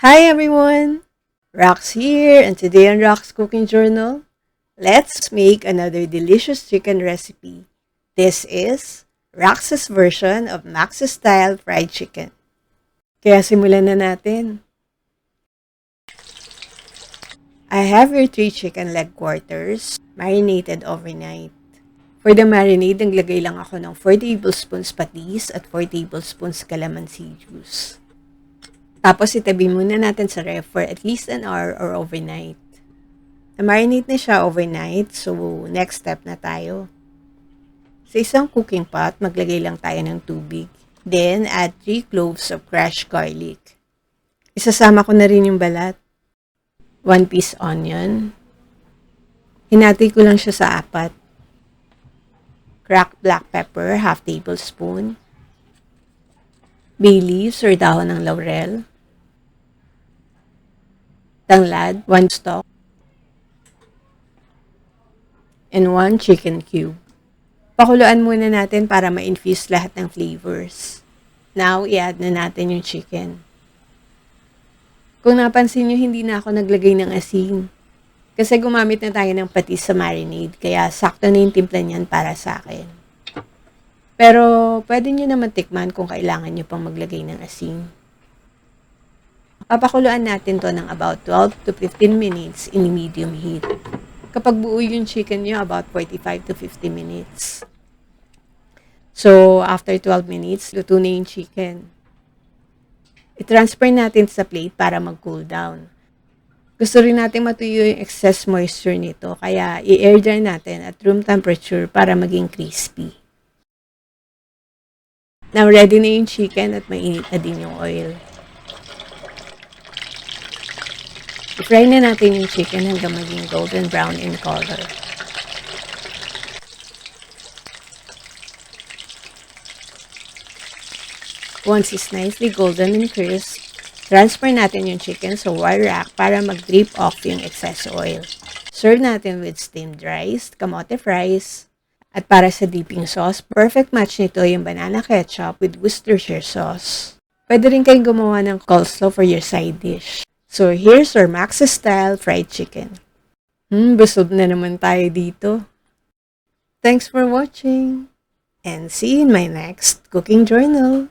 Hi everyone! Racqs here, and today on Racqs Cooking Journal, let's make another delicious chicken recipe. This is Racqs' version of Max's style fried chicken. Kaya simulan na natin. I have your 3 chicken leg quarters marinated overnight. For the marinade, naglagay lang ako ng 4 tablespoons patis at 4 tablespoons calamansi juice. Tapos itabi muna natin sa ref for at least an hour or overnight. Na-marinate na siya overnight, so next step na tayo. Sa isang cooking pot, maglagay lang tayo ng tubig. Then, add 3 cloves of crushed garlic. Isasama ko na rin yung balat. 1 piece onion. Hinati ko lang siya sa 4. Cracked black pepper, half tablespoon. Bay leaves or dahon ng laurel. Tanglad, 1 stalk. And 1 chicken cube. Pakuluan muna natin para ma-infuse lahat ng flavors. Now, i-add na natin yung chicken. Kung napansin nyo, hindi na ako naglagay ng asin. Kasi gumamit na tayo ng patis sa marinade, kaya sakto na yung timpla niyan para sa akin. Pero, pwede nyo naman tikman kung kailangan nyo pang maglagay ng asin. Papakuluan natin to ng about 12 to 15 minutes in medium heat. Kapag buo yung chicken nyo, about 45 to 50 minutes. So, after 12 minutes, luto na yung chicken. I-transfer natin sa plate para mag-cool down. Gusto rin natin matuyo yung excess moisture nito, kaya i-air dry natin at room temperature para maging crispy. Now, ready na yung chicken at mainit na din yung oil. I-fry na natin yung chicken hanggang maging golden brown in color. Once it's nicely golden and crisp, transfer natin yung chicken sa wire rack para mag-drip off yung excess oil. Serve natin with steamed rice, kamote fries, at para sa dipping sauce, perfect match nito yung banana ketchup with Worcestershire sauce. Pwede rin kayong gumawa ng coleslaw for your side dish. So, here's our Max's style fried chicken. Busog na naman tayo dito. Thanks for watching, and see you in my next cooking journal.